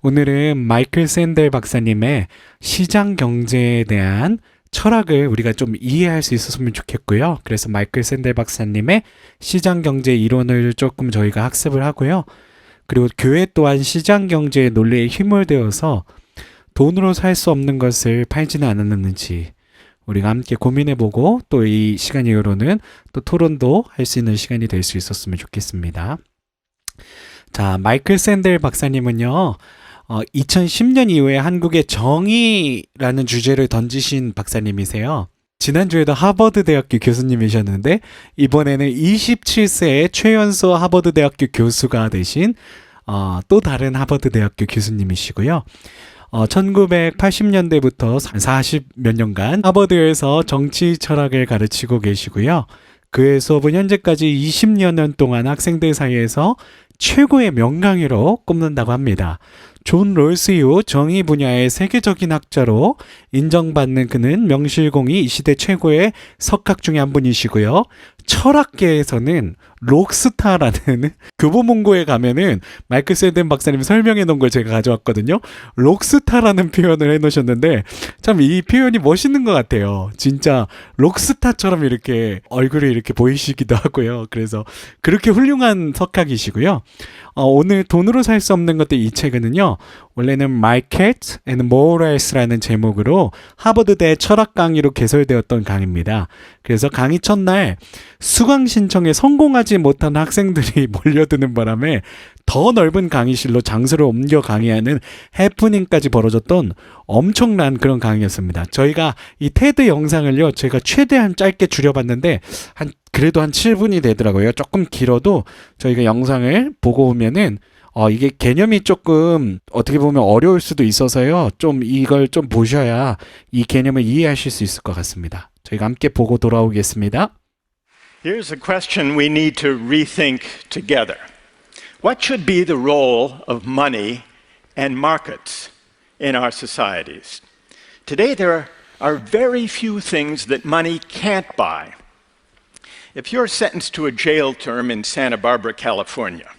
오늘은 마이클 샌델 박사님의 시장 경제에 대한 철학을 우리가 좀 이해할 수 있었으면 좋겠고요. 그래서 마이클 샌델 박사님의 시장 경제 이론을 조금 저희가 학습을 하고요. 그리고 교회 또한 시장 경제의 논리에 힘을 되어서 돈으로 살 수 없는 것을 팔지는 않았는지 우리가 함께 고민해보고 또 이 시간 이후로는 또 토론도 할 수 있는 시간이 될 수 있었으면 좋겠습니다. 자, 마이클 샌델 박사님은요, 2010년 이후에 한국의 정의라는 주제를 던지신 박사님이세요. 지난주에도 하버드 대학교 교수님이셨는데 이번에는 27세의 최연소 하버드 대학교 교수가 되신 또 다른 하버드 대학교 교수님이시고요. 1980년대부터 40 몇 년간 하버드에서 정치 철학을 가르치고 계시고요. 그의 수업은 현재까지 20여 년 동안 학생들 사이에서 최고의 명강의로 꼽는다고 합니다. 존 롤스 이후 정의 분야의 세계적인 학자로 인정받는 그는 명실공히 이 시대 최고의 석학 중에 한 분이시고요. 철학계에서는 록스타라는 교보문고에 가면은 마이클 샌델 박사님 설명해 놓은 걸 제가 가져왔거든요. 록스타라는 표현을 해 놓으셨는데 참 이 표현이 멋있는 것 같아요. 진짜 록스타처럼 이렇게 얼굴이 이렇게 보이시기도 하고요. 그래서 그렇게 훌륭한 석학이시고요. 오늘 돈으로 살 수 없는 것들 이 책은요. 원래는 Market and Morals라는 제목으로 하버드대 철학 강의로 개설되었던 강의입니다. 그래서 강의 첫날 수강 신청에 성공하지 못한 학생들이 몰려드는 바람에 더 넓은 강의실로 장소를 옮겨 강의하는 해프닝까지 벌어졌던 엄청난 그런 강의였습니다. 저희가 이 테드 영상을요, 제가 최대한 짧게 줄여봤는데 그래도 한 7분이 되더라고요. 조금 길어도 저희가 영상을 보고 오면은 이게 개념이 조금 어떻게 보면 어려울 수도 있어서요. 좀 이걸 좀 보셔야 이 개념을 이해하실 수 있을 것 같습니다. 저희가 함께 보고 돌아오겠습니다. Here's a question we need to rethink together. What should be the role of money and markets in our societies? Today there are very few things that money can't buy. If you're sentenced to a jail term in Santa Barbara, California,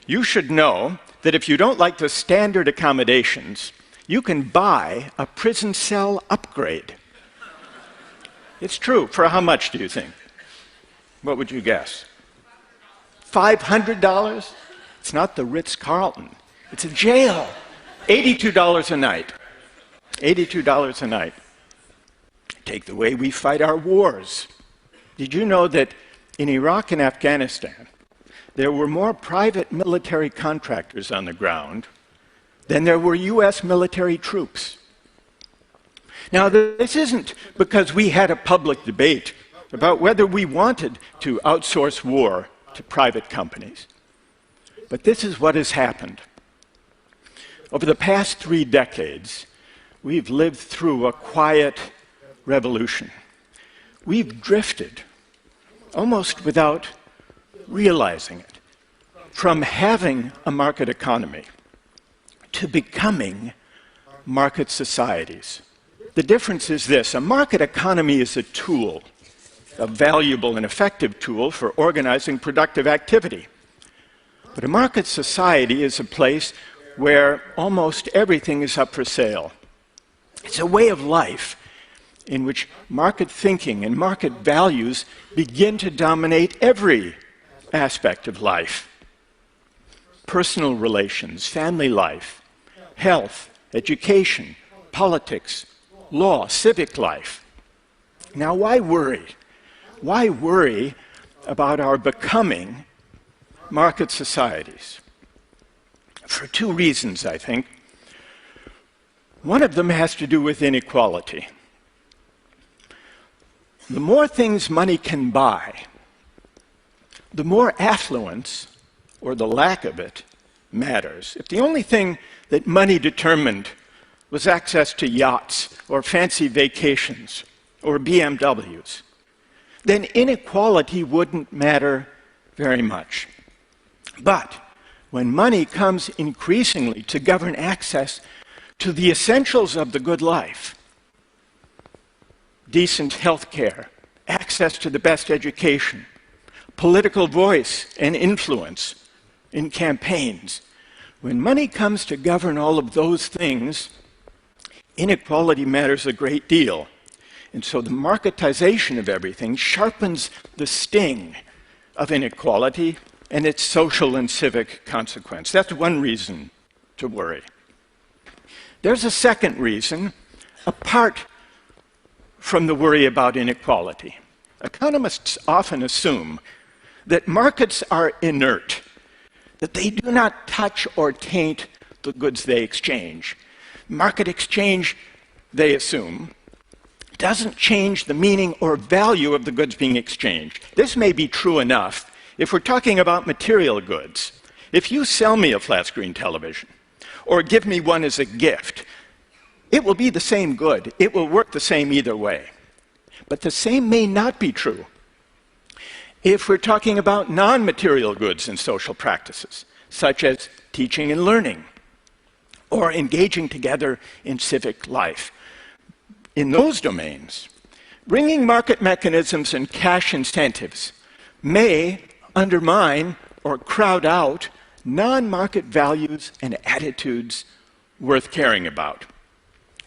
you should know that if you don't like the standard accommodations, you can buy a prison cell upgrade. It's true. For how much do you think? What would you guess? $500? It's not the Ritz-Carlton. It's a jail. $82 a night. $82 a night. Take the way we fight our wars. Did you know that in Iraq and Afghanistan, there were more private military contractors on the ground than there were U.S. military troops? Now, this isn't because we had a public debate about whether we wanted to outsource war to private companies. But this is what has happened. Over the past 3 decades, we've lived through a quiet revolution. We've drifted, almost without realizing it, from having a market economy to becoming market societies. The difference is this: a market economy is a tool, a valuable and effective tool for organizing productive activity. But a market society is a place where almost everything is up for sale. It's a way of life in which market thinking and market values begin to dominate every aspect of life. Personal relations, family life, health, education, politics, law, civic life. Now, why worry? Why worry about our becoming market societies? For 2 reasons, I think. One of them has to do with inequality. The more things money can buy, the more affluence, or the lack of it, matters. If the only thing that money determined was access to yachts or fancy vacations or BMWs, then inequality wouldn't matter very much. But when money comes increasingly to govern access to the essentials of the good life, decent health care, access to the best education, political voice and influence in campaigns, When money comes to govern all of those things, inequality matters a great deal. And so the marketization of everything sharpens the sting of inequality and its social and civic consequence. That's one reason to worry. There's a second reason, apart from the worry about inequality. Economists often assume that markets are inert, that they do not touch or taint the goods they exchange. Market exchange, they assume, doesn't change the meaning or value of the goods being exchanged. This may be true enough if we're talking about material goods. If you sell me a flat screen television or give me one as a gift, it will be the same good. It will work the same either way. But the same may not be true if we're talking about non-material goods and social practices, such as teaching and learning or engaging together in civic life. In those domains, bringing market mechanisms and cash incentives may undermine or crowd out non-market values and attitudes worth caring about.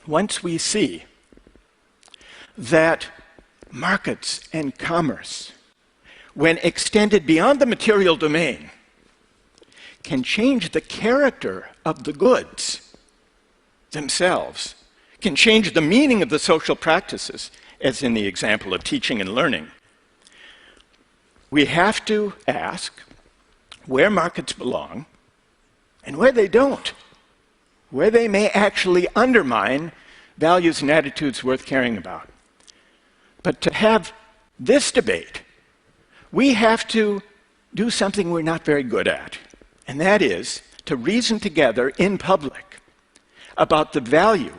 Once we see that markets and commerce, when extended beyond the material domain, can change the character of the goods themselves, can change the meaning of the social practices, as in the example of teaching and learning, we have to ask where markets belong and where they don't, where they may actually undermine values and attitudes worth caring about. But to have this debate, we have to do something we're not very good at, and that is to reason together in public about the value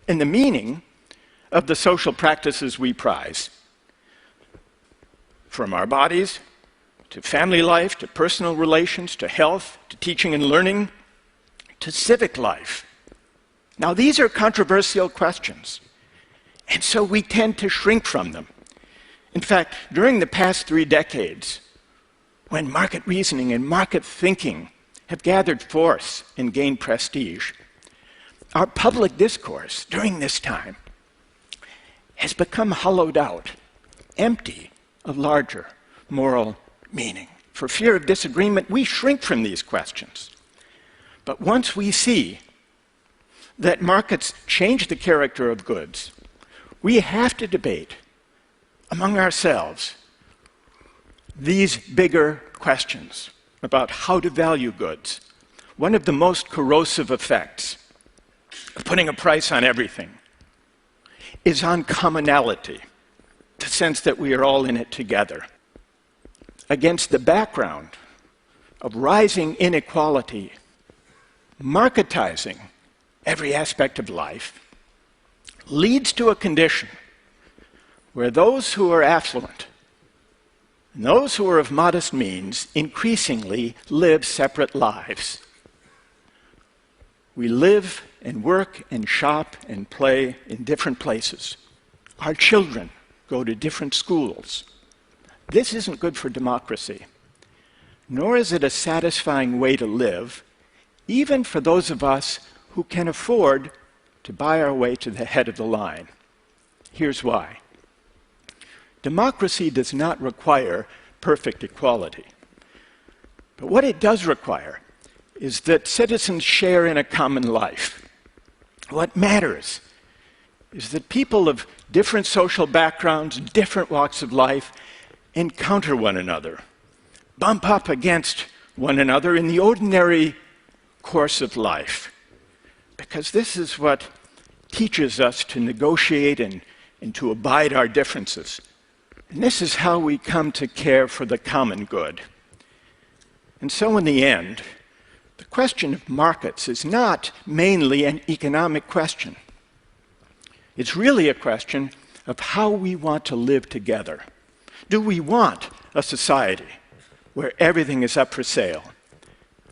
and the meaning of the social practices we prize. From our bodies, to family life, to personal relations, to health, to teaching and learning, to civic life. Now, these are controversial questions, and so we tend to shrink from them. In fact, during the past 3 decades, when market reasoning and market thinking have gathered force and gained prestige, our public discourse during this time has become hollowed out, empty of larger moral meaning. For fear of disagreement, we shrink from these questions. But once we see that markets change the character of goods, we have to debate among ourselves these bigger questions about how to value goods. One of the most corrosive effects of putting a price on everything is on commonality, the sense that we are all in it together. Against the background of rising inequality, marketizing every aspect of life leads to a condition where those who are affluent and those who are of modest means increasingly live separate lives. We live and work and shop and play in different places. Our children go to different schools. This isn't good for democracy, nor is it a satisfying way to live, even for those of us who can afford to buy our way to the head of the line. Here's why. Democracy does not require perfect equality. But what it does require is that citizens share in a common life. What matters is that people of different social backgrounds, different walks of life, encounter one another, bump up against one another in the ordinary course of life. Because this is what teaches us to negotiate and to abide our differences. And this is how we come to care for the common good. And so in the end, the question of markets is not mainly an economic question. It's really a question of how we want to live together. Do we want a society where everything is up for sale?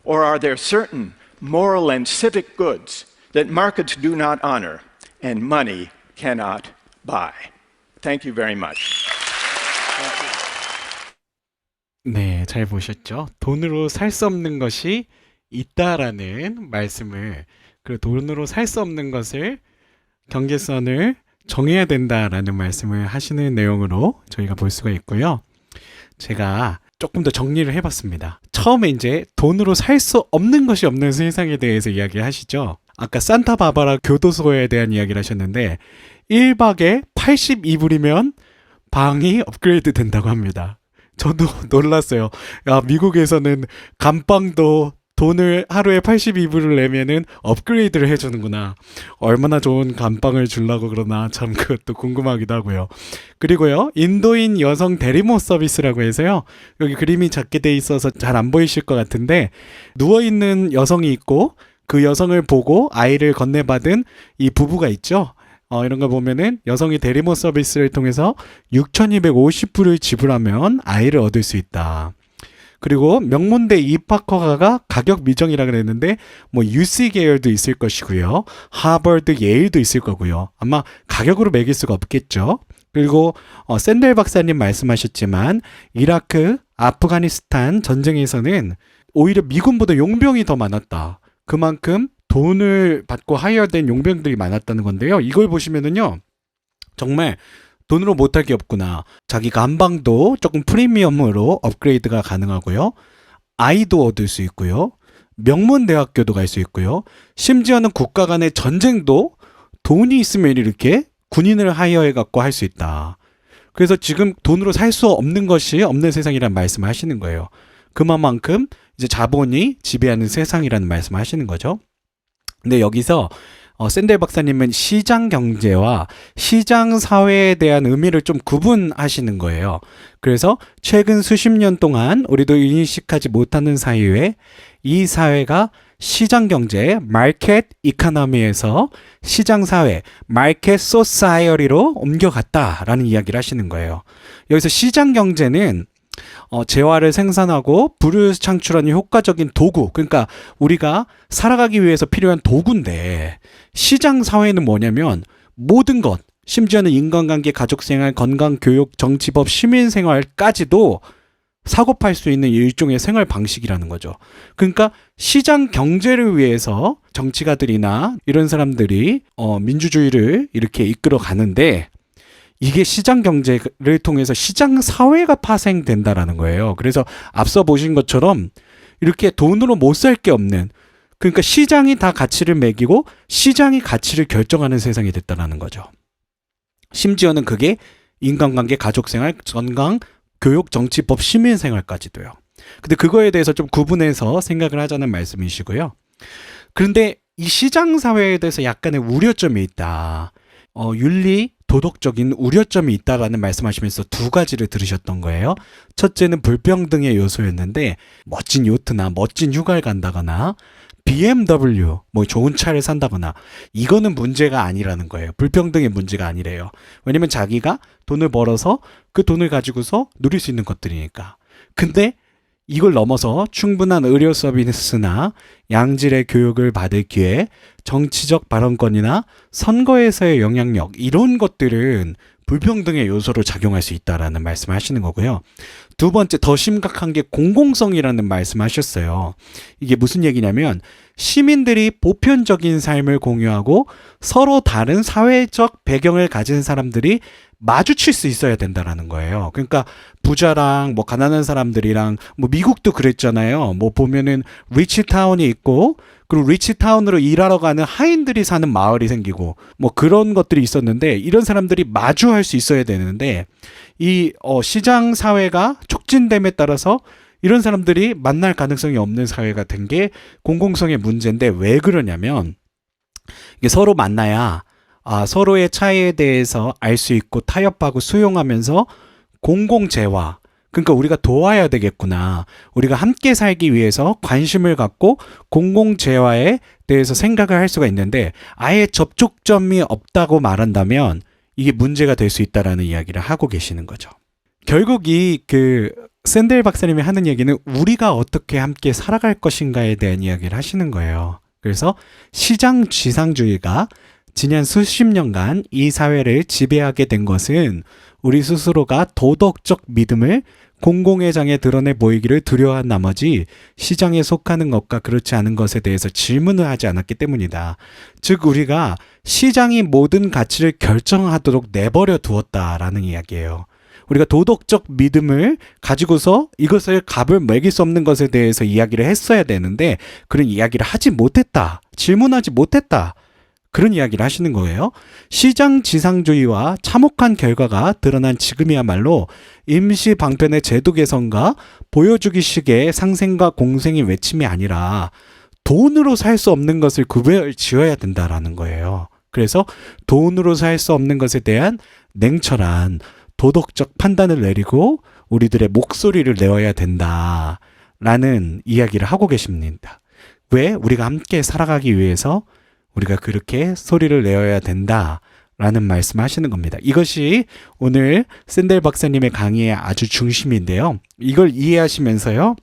Or are there certain moral and civic goods that markets do not honor and money cannot buy? Thank you very much. 네, 잘 보셨죠? 돈으로 살 수 없는 것이 있다라는 말씀을, 그 돈으로 살 수 없는 것을 경계선을 정해야 된다라는 말씀을 하시는 내용으로 저희가 볼 수가 있고요. 제가 조금 더 정리를 해봤습니다. 처음에 이제 돈으로 살 수 없는 것이 없는 세상에 대해서 이야기하시죠. 아까 산타바바라 교도소에 대한 이야기를 하셨는데 1박에 82불이면 방이 업그레이드 된다고 합니다. 저도 놀랐어요. 야, 미국에서는 감방도 돈을 하루에 82불을 내면은 업그레이드를 해주는구나. 얼마나 좋은 감방을 주려고 그러나 참 그것도 궁금하기도 하고요. 그리고요, 인도인 여성 대리모 서비스라고 해서요. 여기 그림이 작게 돼 있어서 잘 안 보이실 것 같은데 누워있는 여성이 있고 그 여성을 보고 아이를 건네받은 이 부부가 있죠. 이런 거 보면은 여성이 대리모 서비스를 통해서 6,250불을 지불하면 아이를 얻을 수 있다. 그리고 명문대 입학 허가가 가격 미정이라 그랬는데 뭐 UC 계열도 있을 것이고요. 하버드, 예일도 있을 거고요. 아마 가격으로 매길 수가 없겠죠. 그리고 샌델 박사님 말씀하셨지만 이라크, 아프가니스탄 전쟁에서는 오히려 미군보다 용병이 더 많았다. 그만큼 돈을 받고 하이어된 용병들이 많았다는 건데요. 이걸 보시면은요. 정말 돈으로 못할 게 없구나. 자기 감방도 조금 프리미엄으로 업그레이드가 가능하고요. 아이도 얻을 수 있고요. 명문 대학교도 갈 수 있고요. 심지어는 국가 간의 전쟁도 돈이 있으면 이렇게 군인을 하이어해 갖고 할 수 있다. 그래서 지금 돈으로 살 수 없는 것이 없는 세상이라는 말씀을 하시는 거예요. 그만큼 이제 자본이 지배하는 세상이라는 말씀을 하시는 거죠. 근데 여기서 샌델 박사님은 시장 경제와 시장 사회에 대한 의미를 좀 구분하시는 거예요. 그래서 최근 수십 년 동안 우리도 인식하지 못하는 사이에 이 사회가 시장 경제, 마켓 이코노미에서 시장 사회, 마켓 소사이어리로 옮겨갔다라는 이야기를 하시는 거예요. 여기서 시장 경제는 재화를 생산하고 부를 창출하는 효과적인 도구, 그러니까 우리가 살아가기 위해서 필요한 도구인데 시장 사회는 뭐냐면 모든 것, 심지어는 인간관계, 가족생활, 건강, 교육, 정치법, 시민생활까지도 사고팔 수 있는 일종의 생활 방식이라는 거죠. 그러니까 시장 경제를 위해서 정치가들이나 이런 사람들이 민주주의를 이렇게 이끌어 가는데 이게 시장 경제를 통해서 시장 사회가 파생된다라는 거예요. 그래서 앞서 보신 것처럼 이렇게 돈으로 못 살 게 없는, 그러니까 시장이 다 가치를 매기고 시장이 가치를 결정하는 세상이 됐다라는 거죠. 심지어는 그게 인간관계, 가족생활, 건강, 교육, 정치법, 시민생활까지도요. 근데 그거에 대해서 좀 구분해서 생각을 하자는 말씀이시고요. 그런데 이 시장 사회에 대해서 약간의 우려점이 있다. 윤리, 도덕적인 우려점이 있다라는 말씀하시면서 두 가지를 들으셨던 거예요. 첫째는 불평등의 요소였는데 멋진 요트나 멋진 휴가를 간다거나 BMW, 뭐 좋은 차를 산다거나 이거는 문제가 아니라는 거예요. 불평등의 문제가 아니래요. 왜냐면 자기가 돈을 벌어서 그 돈을 가지고서 누릴 수 있는 것들이니까. 근데 이걸 넘어서 충분한 의료 서비스나 양질의 교육을 받을 기회, 정치적 발언권이나 선거에서의 영향력, 이런 것들은 불평등의 요소로 작용할 수 있다라는 말씀을 하시는 거고요. 두 번째, 더 심각한 게 공공성이라는 말씀하셨어요. 이게 무슨 얘기냐면 시민들이 보편적인 삶을 공유하고 서로 다른 사회적 배경을 가진 사람들이 마주칠 수 있어야 된다라는 거예요. 그러니까 부자랑 뭐 가난한 사람들이랑, 뭐 미국도 그랬잖아요. 뭐 보면은 리치타운이 있고 그리고 리치타운으로 일하러 가는 하인들이 사는 마을이 생기고 뭐 그런 것들이 있었는데 이런 사람들이 마주할 수 있어야 되는데 이 시장 사회가 촉진됨에 따라서 이런 사람들이 만날 가능성이 없는 사회가 된 게 공공성의 문제인데, 왜 그러냐면 이게 서로 만나야 서로의 차이에 대해서 알 수 있고 타협하고 수용하면서 공공재화, 그러니까 우리가 도와야 되겠구나, 우리가 함께 살기 위해서 관심을 갖고 공공재화에 대해서 생각을 할 수가 있는데 아예 접촉점이 없다고 말한다면 이게 문제가 될 수 있다라는 이야기를 하고 계시는 거죠. 결국 이 샌델 박사님이 하는 얘기는 우리가 어떻게 함께 살아갈 것인가에 대한 이야기를 하시는 거예요. 그래서 시장 지상주의가 지난 수십 년간 이 사회를 지배하게 된 것은 우리 스스로가 도덕적 믿음을 공공의 장에 드러내 보이기를 두려워한 나머지 시장에 속하는 것과 그렇지 않은 것에 대해서 질문을 하지 않았기 때문이다. 즉 우리가 시장이 모든 가치를 결정하도록 내버려 두었다라는 이야기예요. 우리가 도덕적 믿음을 가지고서 이것을 값을 매길 수 없는 것에 대해서 이야기를 했어야 되는데 그런 이야기를 하지 못했다. 질문하지 못했다. 그런 이야기를 하시는 거예요. 시장 지상주의와 참혹한 결과가 드러난 지금이야말로 임시 방편의 제도 개선과 보여주기식의 상생과 공생의 외침이 아니라 돈으로 살 수 없는 것을 구별 지어야 된다라는 거예요. 그래서 돈으로 살 수 없는 것에 대한 냉철한 도덕적 판단을 내리고 우리들의 목소리를 내어야 된다라는 이야기를 하고 계십니다. 왜? 우리가 함께 살아가기 위해서 우리가 그렇게 소리를 내어야 된다라는 말씀하시는 겁니다. 이것이 오늘 샌델 박사님의 강의의 아주 중심인데요. 이걸 이해하시면서요.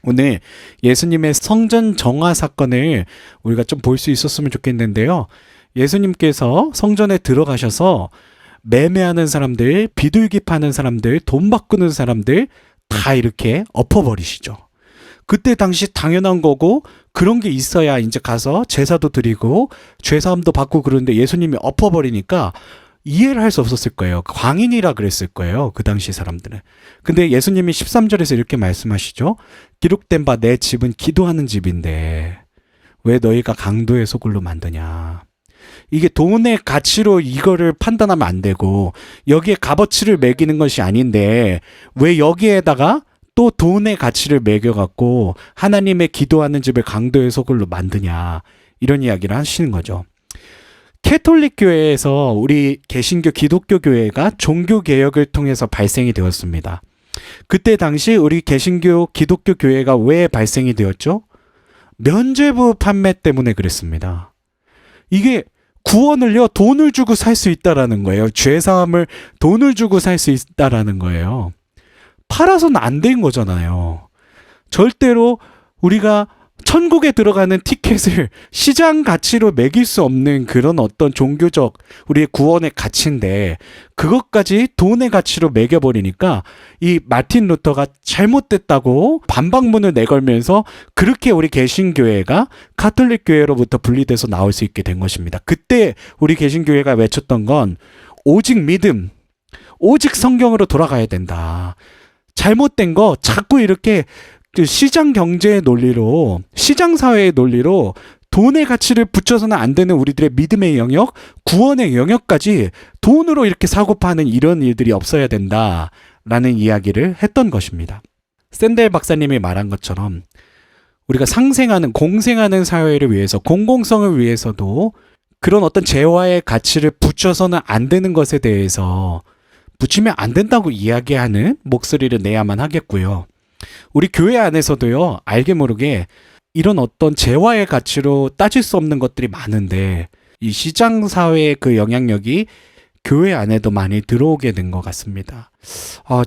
오늘 예수님의 성전 정화 사건을 우리가 좀 볼 수 있었으면 좋겠는데요. 예수님께서 성전에 들어가셔서 매매하는 사람들, 비둘기 파는 사람들, 돈 바꾸는 사람들 다 이렇게 엎어버리시죠. 그때 당시 당연한 거고 그런 게 있어야 이제 가서 제사도 드리고 죄사함도 받고 그러는데 예수님이 엎어버리니까 이해를 할 수 없었을 거예요. 광인이라 그랬을 거예요. 그 당시 사람들은. 근데 예수님이 13절에서 이렇게 말씀하시죠. 기록된 바 내 집은 기도하는 집인데 왜 너희가 강도의 소굴로 만드냐. 이게 돈의 가치로 이거를 판단하면 안 되고 여기에 값어치를 매기는 것이 아닌데 왜 여기에다가 또 돈의 가치를 매겨갖고 하나님의 기도하는 집을 강도의 소굴로 만드냐 이런 이야기를 하시는 거죠. 캐톨릭 교회에서 우리 개신교 기독교 교회가 종교개혁을 통해서 발생이 되었습니다. 그때 당시 우리 개신교 기독교 교회가 왜 발생이 되었죠? 면죄부 판매 때문에 그랬습니다. 이게 구원을요 돈을 주고 살 수 있다라는 거예요. 죄사함을 돈을 주고 살 수 있다라는 거예요. 팔아서는 안 된 거잖아요. 절대로 우리가 천국에 들어가는 티켓을 시장 가치로 매길 수 없는 그런 어떤 종교적 우리의 구원의 가치인데 그것까지 돈의 가치로 매겨버리니까 이 마틴 루터가 잘못됐다고 반박문을 내걸면서 그렇게 우리 개신교회가 가톨릭 교회로부터 분리돼서 나올 수 있게 된 것입니다. 그때 우리 개신교회가 외쳤던 건 오직 믿음, 오직 성경으로 돌아가야 된다. 잘못된 거 자꾸 이렇게 그 시장 경제의 논리로 시장 사회의 논리로 돈의 가치를 붙여서는 안 되는 우리들의 믿음의 영역, 구원의 영역까지 돈으로 이렇게 사고 파는 이런 일들이 없어야 된다라는 이야기를 했던 것입니다. 샌델 박사님이 말한 것처럼 우리가 상생하는 공생하는 사회를 위해서 공공성을 위해서도 그런 어떤 재화의 가치를 붙여서는 안 되는 것에 대해서 붙이면 안 된다고 이야기하는 목소리를 내야만 하겠고요. 우리 교회 안에서도요, 알게 모르게 이런 어떤 재화의 가치로 따질 수 없는 것들이 많은데 이 시장 사회의 그 영향력이 교회 안에도 많이 들어오게 된 것 같습니다.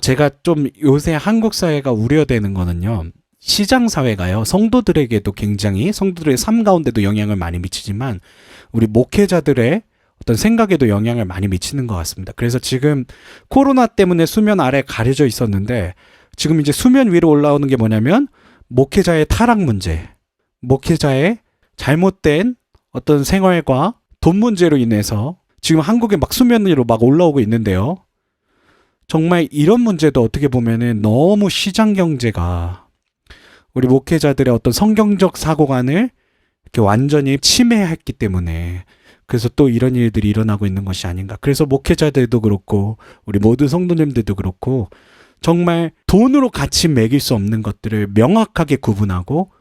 제가 좀 요새 한국 사회가 우려되는 거는요. 시장 사회가요. 성도들에게도 굉장히 성도들의 삶 가운데도 영향을 많이 미치지만 우리 목회자들의 어떤 생각에도 영향을 많이 미치는 것 같습니다. 그래서 지금 코로나 때문에 수면 아래 가려져 있었는데 지금 이제 수면 위로 올라오는 게 뭐냐면 목회자의 타락 문제, 목회자의 잘못된 어떤 생활과 돈 문제로 인해서 지금 한국에 막 수면 위로 막 올라오고 있는데요. 정말 이런 문제도 어떻게 보면은 너무 시장 경제가 우리 목회자들의 어떤 성경적 사고관을 이렇게 완전히 침해했기 때문에 그래서 또 이런 일들이 일어나고 있는 것이 아닌가. 그래서 목회자들도 그렇고 우리 모든 성도님들도 그렇고 정말 돈으로 같이 매길 수 없는 것들을 명확하게 구분하고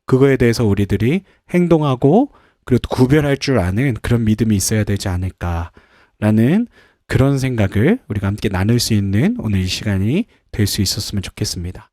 그거에 대해서 우리들이 행동하고 그리고 구별할 줄 아는 그런 믿음이 있어야 되지 않을까라는 그런 생각을 우리가 함께 나눌 수 있는 오늘 이 시간이 될 수 있었으면 좋겠습니다.